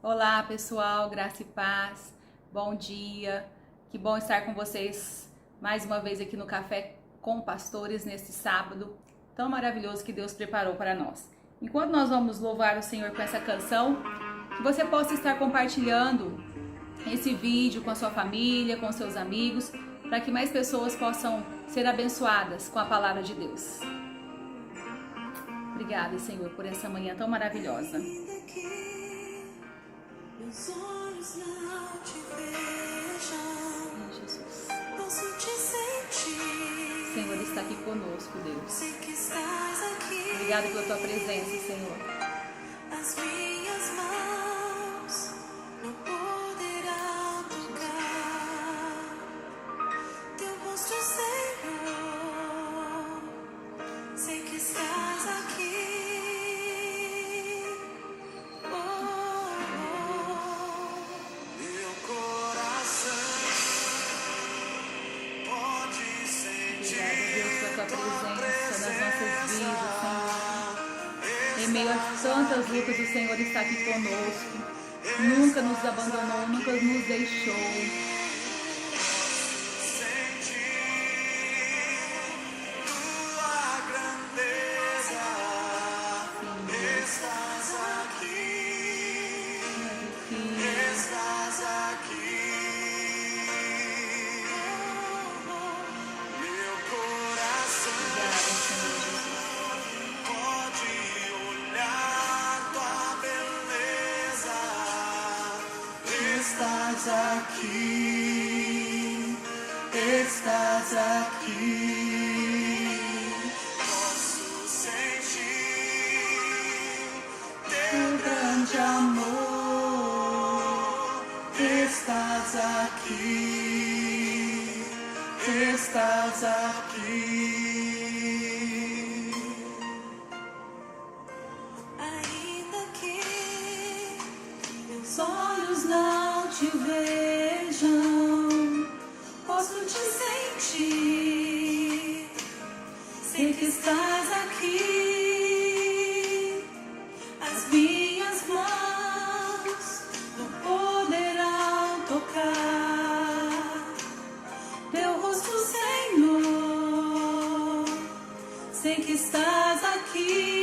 Olá pessoal, graça e paz, bom dia, que bom estar com vocês mais uma vez aqui no Café com Pastores neste sábado tão maravilhoso que Deus preparou para nós. Enquanto nós vamos louvar o Senhor com essa canção, que você possa estar compartilhando esse vídeo com a sua família, com seus amigos, para que mais pessoas possam ser abençoadas com a palavra de Deus. Obrigada, Senhor, por essa manhã tão maravilhosa. Meus olhos não te vejam, Jesus. posso te sentir. O Senhor está aqui conosco, Deus. Sei que estás aqui. Obrigada pela tua presença, Senhor. As minhas mãos não poderão tocar teu rosto, Senhor. Sei que estás aqui. Presença nas nossas vidas, Senhor. Em meio a tantas lutas, o Senhor está aqui conosco. Nunca nos abandonou, nunca nos deixou. Estás aqui, estás aqui, posso sentir teu grande amor. Estás aqui, estás aqui. Ainda que meus olhos não te vejam, posso te sentir. Sei que estás aqui. As minhas mãos não poderão tocar teu rosto, Senhor. Sei que estás aqui.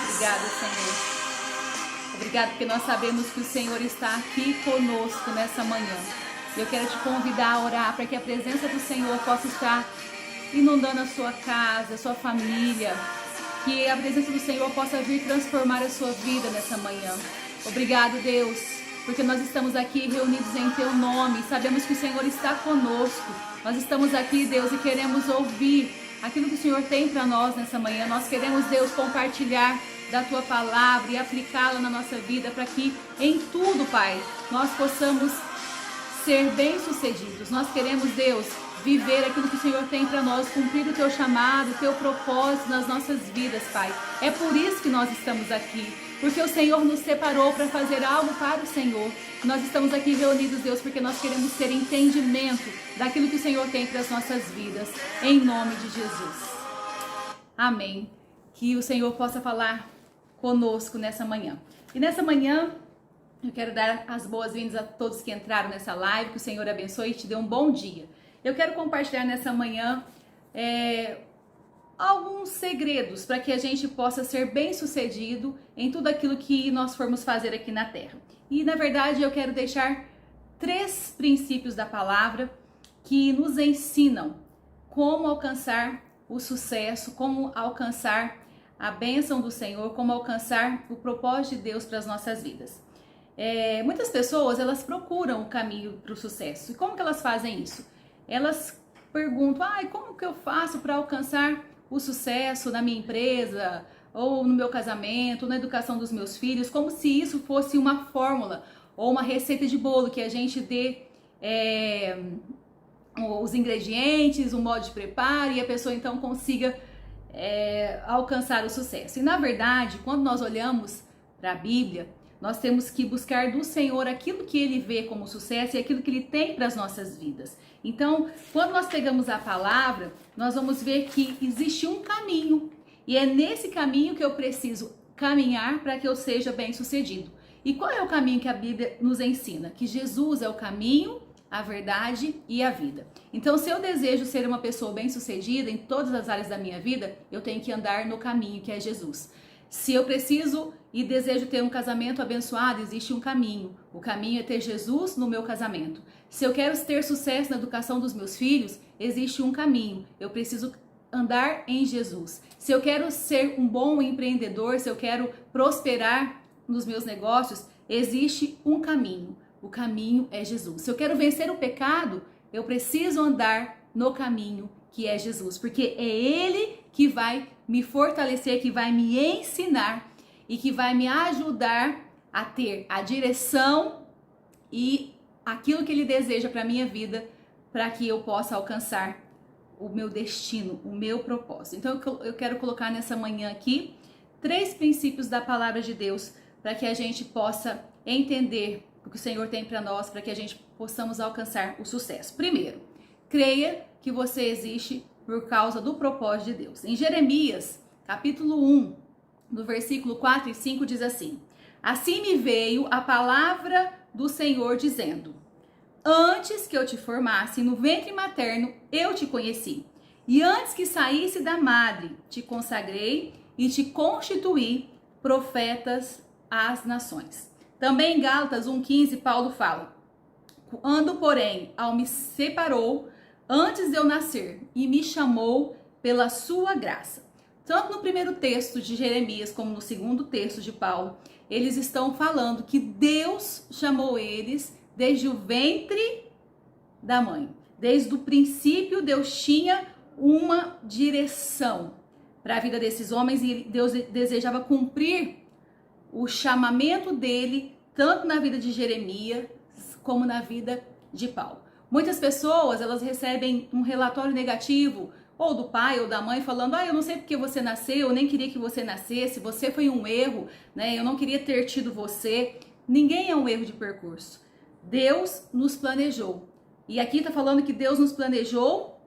Obrigada, Senhor. Obrigada porque nós sabemos que o Senhor está aqui conosco nessa manhã. Eu quero te convidar a orar para que a presença do Senhor possa estar inundando a sua casa, a sua família. Que a presença do Senhor possa vir transformar a sua vida nessa manhã. Obrigado, Deus, porque nós estamos aqui reunidos em Teu nome. Sabemos que o Senhor está conosco. Nós estamos aqui, Deus, e queremos ouvir aquilo que o Senhor tem para nós nessa manhã. Nós queremos, Deus, compartilhar da Tua palavra e aplicá-la na nossa vida para que em tudo, Pai, nós possamos ser bem-sucedidos. Nós queremos, Deus, viver aquilo que o Senhor tem para nós, cumprir o Teu chamado, o Teu propósito nas nossas vidas, Pai. É por isso que nós estamos aqui, porque o Senhor nos separou para fazer algo para o Senhor. Nós estamos aqui reunidos, Deus, porque nós queremos ter entendimento daquilo que o Senhor tem para as nossas vidas, em nome de Jesus. Amém. Que o Senhor possa falar conosco nessa manhã. E nessa manhã, eu quero dar as boas-vindas a todos que entraram nessa live, que o Senhor abençoe e te dê um bom dia. Eu quero compartilhar nessa manhã alguns segredos para que a gente possa ser bem-sucedido em tudo aquilo que nós formos fazer aqui na terra. E na verdade eu quero deixar 3 princípios da palavra que nos ensinam como alcançar o sucesso, como alcançar a bênção do Senhor, como alcançar o propósito de Deus para as nossas vidas. Muitas pessoas, elas procuram o caminho para o sucesso. E como que elas fazem isso? Elas perguntam, como que eu faço para alcançar o sucesso na minha empresa, ou no meu casamento, na educação dos meus filhos, como se isso fosse uma fórmula ou uma receita de bolo que a gente dê os ingredientes, o modo de preparo e a pessoa então consiga alcançar o sucesso. E na verdade, quando nós olhamos para a Bíblia, Nós temos que buscar do Senhor aquilo que Ele vê como sucesso e aquilo que Ele tem para as nossas vidas. Então, quando nós pegamos a palavra, nós vamos ver que existe um caminho. E é nesse caminho que eu preciso caminhar para que eu seja bem-sucedido. E qual é o caminho que a Bíblia nos ensina? Que Jesus é o caminho, a verdade e a vida. Então, se eu desejo ser uma pessoa bem-sucedida em todas as áreas da minha vida, eu tenho que andar no caminho que é Jesus. Se eu preciso e desejo ter um casamento abençoado, existe um caminho. O caminho é ter Jesus no meu casamento. Se eu quero ter sucesso na educação dos meus filhos, existe um caminho. Eu preciso andar em Jesus. Se eu quero ser um bom empreendedor, se eu quero prosperar nos meus negócios, existe um caminho. O caminho é Jesus. Se eu quero vencer o pecado, eu preciso andar no caminho que é Jesus, porque é Ele que vai me fortalecer, que vai me ensinar e que vai me ajudar a ter a direção e aquilo que Ele deseja para a minha vida, para que eu possa alcançar o meu destino, o meu propósito. Então eu quero colocar nessa manhã aqui 3 princípios da palavra de Deus para que a gente possa entender o que o Senhor tem para nós, para que a gente possamos alcançar o sucesso. Primeiro, creia que você existe por causa do propósito de Deus. Em Jeremias, capítulo 1, no versículo 4 e 5, diz assim: Assim me veio a palavra do Senhor dizendo: Antes que eu te formasse no ventre materno, eu te conheci. E antes que saísse da madre, te consagrei e te constituí profetas às nações. Também em Gálatas 1,15, Paulo fala: Quando, porém, ao me separou antes de eu nascer e me chamou pela sua graça. Tanto no primeiro texto de Jeremias como no segundo texto de Paulo, eles estão falando que Deus chamou eles desde o ventre da mãe. Desde o princípio, Deus tinha uma direção para a vida desses homens e Deus desejava cumprir o chamamento dele, tanto na vida de Jeremias como na vida de Paulo. Muitas pessoas, elas recebem um relatório negativo, ou do pai ou da mãe, falando: eu não sei porque você nasceu, eu nem queria que você nascesse, você foi um erro, né? Eu não queria ter tido você. Ninguém é um erro de percurso. Deus nos planejou. E aqui está falando que Deus nos planejou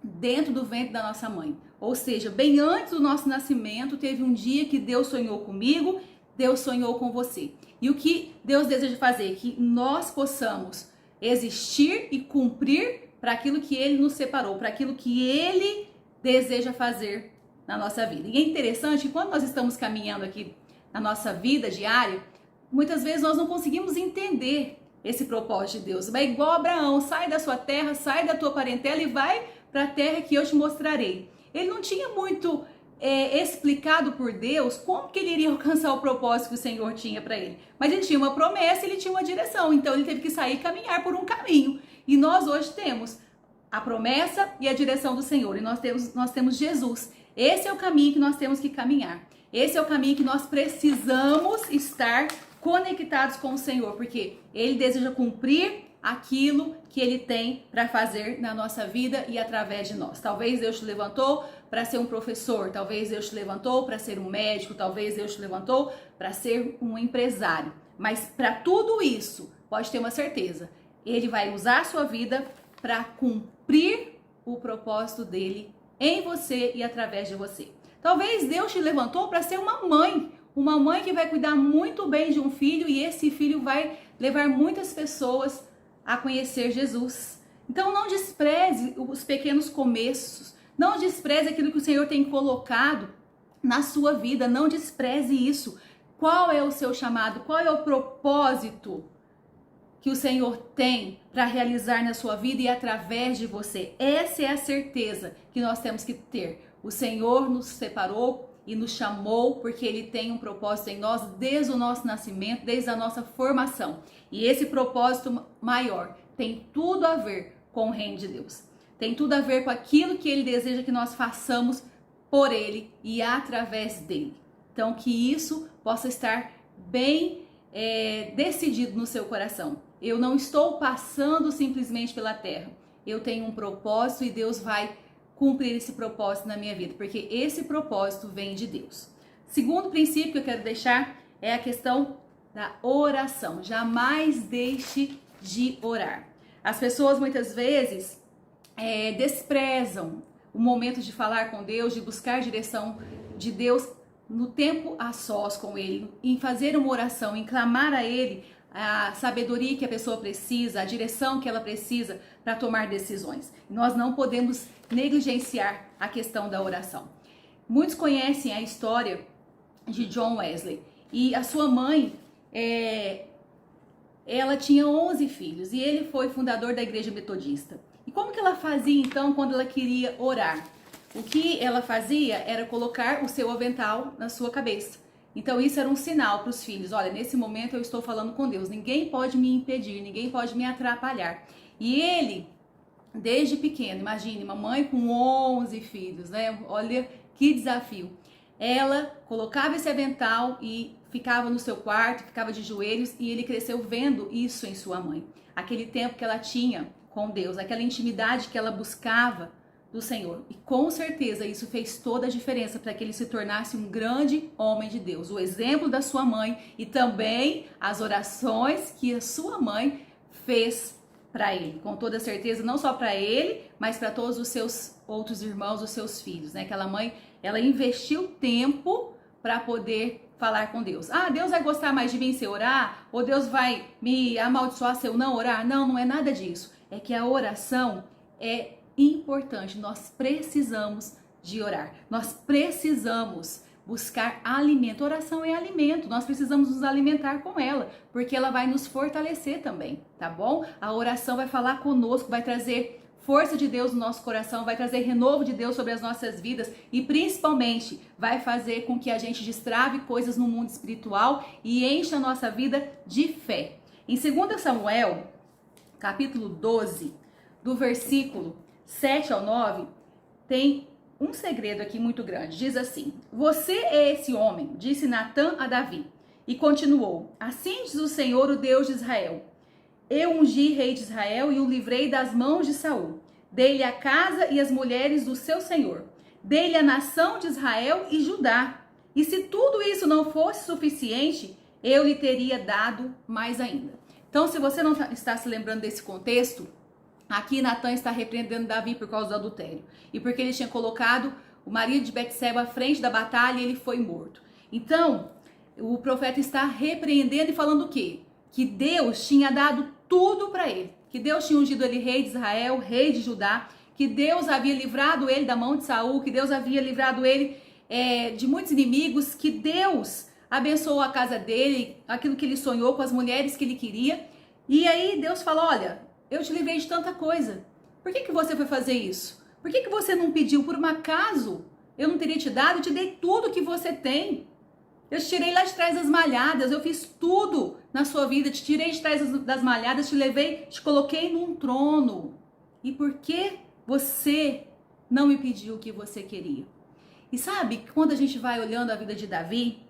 dentro do ventre da nossa mãe. Ou seja, bem antes do nosso nascimento, teve um dia que Deus sonhou comigo, Deus sonhou com você. E o que Deus deseja fazer? Que nós possamos existir e cumprir para aquilo que Ele nos separou, para aquilo que Ele deseja fazer na nossa vida. E é interessante que quando nós estamos caminhando aqui na nossa vida diária, muitas vezes nós não conseguimos entender esse propósito de Deus. Vai igual Abraão: sai da sua terra, sai da tua parentela e vai para a terra que eu te mostrarei. Ele não tinha muito explicado por Deus como que ele iria alcançar o propósito que o Senhor tinha para ele. Mas ele tinha uma promessa, ele tinha uma direção, então ele teve que sair e caminhar por um caminho. E nós hoje temos a promessa e a direção do Senhor, e nós temos Jesus. Esse é o caminho que nós temos que caminhar. Esse é o caminho que nós precisamos estar conectados com o Senhor, porque Ele deseja cumprir aquilo que Ele tem para fazer na nossa vida e através de nós. Talvez Deus te levantou para ser um professor, talvez Deus te levantou para ser um médico, talvez Deus te levantou para ser um empresário. Mas para tudo isso, pode ter uma certeza, Ele vai usar a sua vida para cumprir o propósito dele em você e através de você. Talvez Deus te levantou para ser uma mãe que vai cuidar muito bem de um filho, e esse filho vai levar muitas pessoas a conhecer Jesus. Então não despreze os pequenos começos, não despreze aquilo que o Senhor tem colocado na sua vida, não despreze isso. Qual é o seu chamado? Qual é o propósito que o Senhor tem para realizar na sua vida e através de você? Essa é a certeza que nós temos que ter. O Senhor nos separou e nos chamou porque Ele tem um propósito em nós desde o nosso nascimento, desde a nossa formação. E esse propósito maior tem tudo a ver com o reino de Deus. Tem tudo a ver com aquilo que Ele deseja que nós façamos por Ele e através dEle. Então, que isso possa estar bem decidido no seu coração. Eu não estou passando simplesmente pela terra. Eu tenho um propósito e Deus vai cumprir esse propósito na minha vida, porque esse propósito vem de Deus. Segundo princípio que eu quero deixar é a questão da oração. Jamais deixe de orar. As pessoas muitas vezes desprezam o momento de falar com Deus, de buscar direção de Deus no tempo a sós com Ele, em fazer uma oração, em clamar a Ele a sabedoria que a pessoa precisa, a direção que ela precisa para tomar decisões. Nós não podemos negligenciar a questão da oração. Muitos conhecem a história de John Wesley e a sua mãe, ela tinha 11 filhos e ele foi fundador da Igreja Metodista. E como que ela fazia então quando ela queria orar? O que ela fazia era colocar o seu avental na sua cabeça. Então isso era um sinal para os filhos: olha, nesse momento eu estou falando com Deus, ninguém pode me impedir, ninguém pode me atrapalhar. E ele, desde pequeno, imagine, uma mãe com 11 filhos, né? Olha que desafio. Ela colocava esse avental e ficava no seu quarto, ficava de joelhos, e ele cresceu vendo isso em sua mãe. Aquele tempo que ela tinha com Deus, aquela intimidade que ela buscava do Senhor. E com certeza isso fez toda a diferença para que ele se tornasse um grande homem de Deus. O exemplo da sua mãe e também as orações que a sua mãe fez para ele. Com toda certeza, não só para ele, mas para todos os seus outros irmãos, os seus filhos, né? Aquela mãe, ela investiu tempo para poder falar com Deus. Ah, Deus vai gostar mais de mim se eu orar? Ou Deus vai me amaldiçoar se eu não orar? Não, não é nada disso. É que a oração é importante, nós precisamos de orar, nós precisamos buscar alimento. Oração é alimento, nós precisamos nos alimentar com ela, porque ela vai nos fortalecer também, tá bom? A oração vai falar conosco, vai trazer força de Deus no nosso coração, vai trazer renovo de Deus sobre as nossas vidas e principalmente vai fazer com que a gente destrave coisas no mundo espiritual e encha a nossa vida de fé. Em 2 Samuel, capítulo 12, do versículo 7 ao 9, tem um segredo aqui muito grande. Diz assim: você é esse homem, disse Natã a Davi. E continuou: assim diz o Senhor, o Deus de Israel: eu ungi rei de Israel e o livrei das mãos de Saul. Dei-lhe a casa e as mulheres do seu senhor. Dei-lhe a nação de Israel e Judá. E se tudo isso não fosse suficiente, eu lhe teria dado mais ainda. Então, se você não está se lembrando desse contexto, aqui Natã está repreendendo Davi por causa do adultério. E porque ele tinha colocado o marido de Betseba à frente da batalha e ele foi morto. Então, o profeta está repreendendo e falando o quê? Que Deus tinha dado tudo para ele. Que Deus tinha ungido ele rei de Israel, rei de Judá. Que Deus havia livrado ele da mão de Saul. Que Deus havia livrado ele de muitos inimigos. Que Deus abençoou a casa dele, aquilo que ele sonhou, com as mulheres que ele queria. E aí Deus falou: olha, eu te livrei de tanta coisa. Por que você foi fazer isso? Por que você não pediu? Por um acaso eu não teria te dado? Eu te dei tudo que você tem. Eu te tirei lá de trás das malhadas. Eu fiz tudo na sua vida. Te tirei de trás das malhadas. Te levei, te coloquei num trono. E por que você não me pediu o que você queria? E sabe, quando a gente vai olhando a vida de Davi,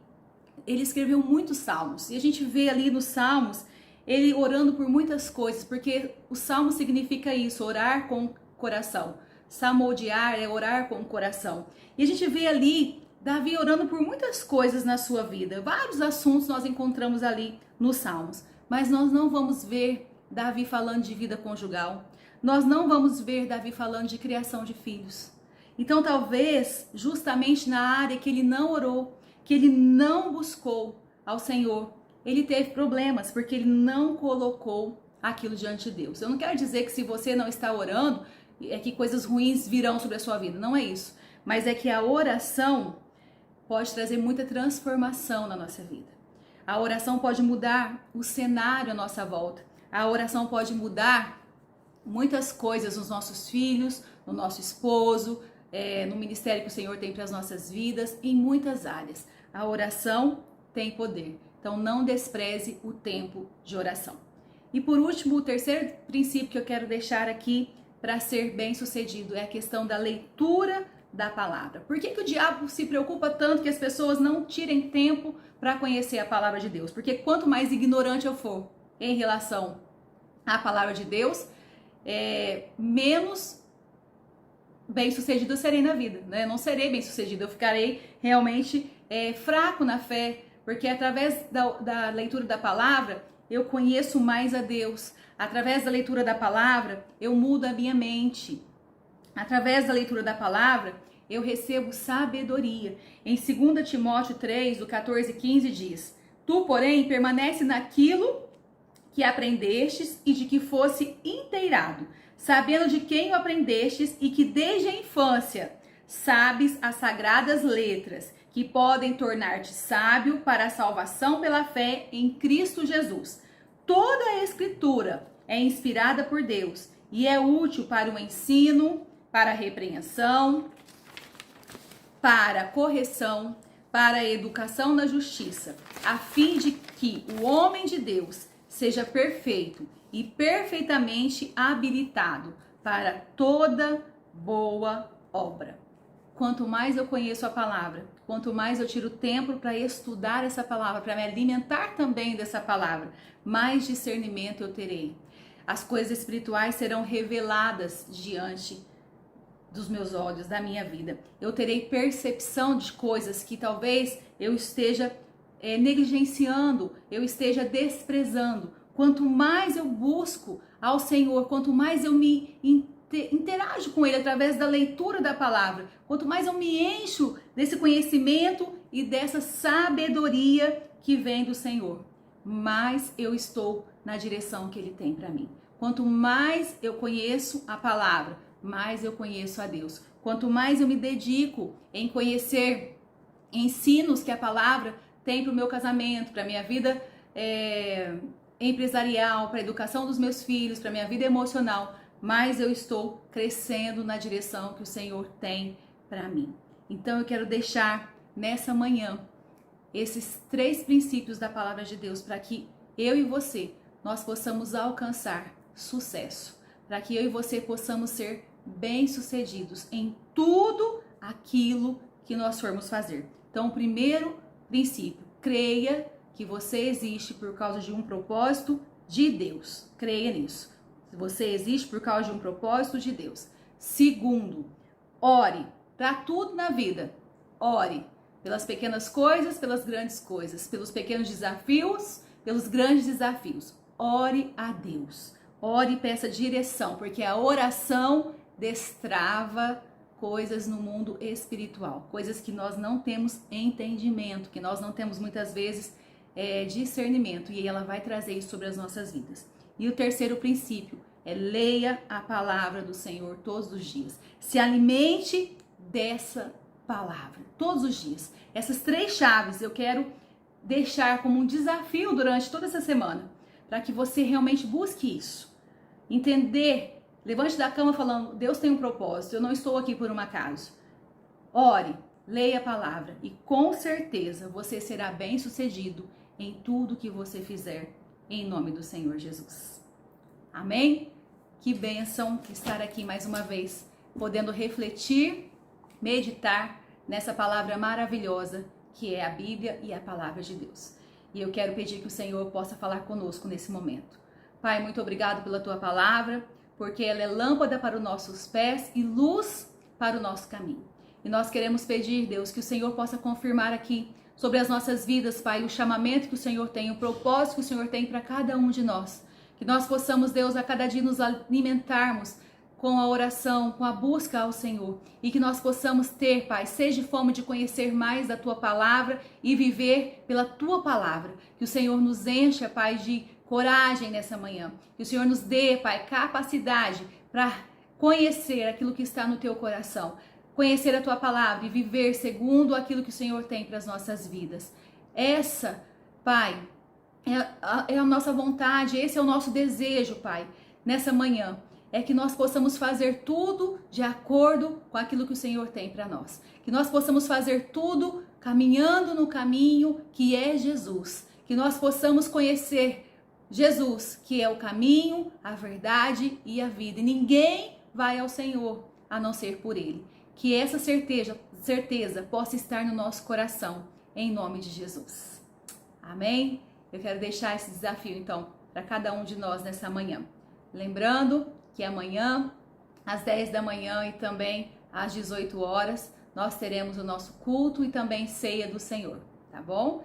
ele escreveu muitos salmos. E a gente vê ali nos salmos ele orando por muitas coisas, porque o salmo significa isso, orar com o coração. Salmodiar é orar com o coração. E a gente vê ali Davi orando por muitas coisas na sua vida. Vários assuntos nós encontramos ali nos salmos. Mas nós não vamos ver Davi falando de vida conjugal. Nós não vamos ver Davi falando de criação de filhos. Então talvez justamente na área que ele não orou, que ele não buscou ao Senhor, ele teve problemas, porque ele não colocou aquilo diante de Deus. Eu não quero dizer que se você não está orando, é que coisas ruins virão sobre a sua vida. Não é isso. Mas é que a oração pode trazer muita transformação na nossa vida. A oração pode mudar o cenário à nossa volta. A oração pode mudar muitas coisas nos nossos filhos, no nosso esposo, no ministério que o Senhor tem para as nossas vidas, em muitas áreas. A oração tem poder. Então não despreze o tempo de oração. E por último, o terceiro princípio que eu quero deixar aqui para ser bem sucedido é a questão da leitura da palavra. Por que o diabo se preocupa tanto que as pessoas não tirem tempo para conhecer a palavra de Deus? Porque quanto mais ignorante eu for em relação à palavra de Deus, menos bem sucedido eu serei na vida, né? Não serei bem sucedido, eu ficarei realmente fraco na fé, porque através da leitura da palavra, eu conheço mais a Deus. Através da leitura da palavra, eu mudo a minha mente. Através da leitura da palavra, eu recebo sabedoria. Em 2 Timóteo 3, do 14 e 15 diz: Tu, porém, permanece naquilo que aprendestes e de que fosse inteirado, sabendo de quem o aprendestes e que desde a infância sabes as sagradas letras, que podem tornar-te sábio para a salvação pela fé em Cristo Jesus. Toda a Escritura é inspirada por Deus e é útil para o ensino, para a repreensão, para a correção, para a educação na justiça, a fim de que o homem de Deus seja perfeito e perfeitamente habilitado para toda boa obra. Quanto mais eu conheço a palavra, quanto mais eu tiro tempo para estudar essa palavra, para me alimentar também dessa palavra, mais discernimento eu terei. As coisas espirituais serão reveladas diante dos meus olhos, da minha vida. Eu terei percepção de coisas que talvez eu esteja negligenciando, eu esteja desprezando. Quanto mais eu busco ao Senhor, quanto mais eu me interajo com Ele através da leitura da palavra, quanto mais eu me encho desse conhecimento e dessa sabedoria que vem do Senhor, mais eu estou na direção que Ele tem para mim. Quanto mais eu conheço a palavra, mais eu conheço a Deus. Quanto mais eu me dedico em conhecer ensinos que a palavra tem para o meu casamento, para a minha vida empresarial, para a educação dos meus filhos, para a minha vida emocional, mais eu estou crescendo na direção que o Senhor tem para mim. Então eu quero deixar nessa manhã esses 3 princípios da palavra de Deus para que eu e você, nós possamos alcançar sucesso, para que eu e você possamos ser bem-sucedidos em tudo aquilo que nós formos fazer. Então, o primeiro princípio, creia que você existe por causa de um propósito de Deus. Creia nisso. Você existe por causa de um propósito de Deus. Segundo, ore para tudo na vida. Ore pelas pequenas coisas, pelas grandes coisas, pelos pequenos desafios, pelos grandes desafios. Ore a Deus. Ore e peça direção, porque a oração destrava coisas no mundo espiritual, coisas que nós não temos entendimento, que nós não temos muitas vezes discernimento, e ela vai trazer isso sobre as nossas vidas. E o terceiro princípio é: leia a palavra do Senhor todos os dias. Se alimente dessa palavra todos os dias. Essas 3 chaves eu quero deixar como um desafio durante toda essa semana, para que você realmente busque isso. Entender, levante da cama falando: Deus tem um propósito, eu não estou aqui por um acaso. Ore, leia a palavra e com certeza você será bem-sucedido em tudo que você fizer, em nome do Senhor Jesus. Amém? Que bênção estar aqui mais uma vez, podendo refletir, meditar nessa palavra maravilhosa que é a Bíblia e a palavra de Deus. E eu quero pedir que o Senhor possa falar conosco nesse momento. Pai, muito obrigado pela tua palavra, porque ela é lâmpada para os nossos pés e luz para o nosso caminho. E nós queremos pedir, Deus, que o Senhor possa confirmar aqui sobre as nossas vidas, Pai, o chamamento que o Senhor tem, o propósito que o Senhor tem para cada um de nós. Que nós possamos, Deus, a cada dia nos alimentarmos com a oração, com a busca ao Senhor. E que nós possamos ter, Pai, sede e fome de conhecer mais da Tua palavra e viver pela Tua palavra. Que o Senhor nos encha, Pai, de coragem nessa manhã. Que o Senhor nos dê, Pai, capacidade para conhecer aquilo que está no Teu coração. Conhecer a Tua palavra e viver segundo aquilo que o Senhor tem para as nossas vidas. Essa, Pai, é a nossa vontade, esse é o nosso desejo, Pai, nessa manhã. É que nós possamos fazer tudo de acordo com aquilo que o Senhor tem para nós. Que nós possamos fazer tudo caminhando no caminho que é Jesus. Que nós possamos conhecer Jesus, que é o caminho, a verdade e a vida. E ninguém vai ao Senhor a não ser por Ele. Que essa certeza possa estar no nosso coração, em nome de Jesus. Amém? Eu quero deixar esse desafio, então, para cada um de nós nessa manhã. Lembrando que amanhã, às 10 da manhã e também às 18 horas, nós teremos o nosso culto e também ceia do Senhor, tá bom?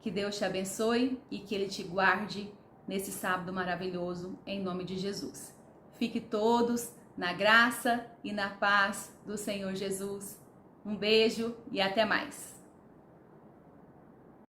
Que Deus te abençoe e que Ele te guarde nesse sábado maravilhoso, em nome de Jesus. Fique todos na graça e na paz do Senhor Jesus. Um beijo e até mais.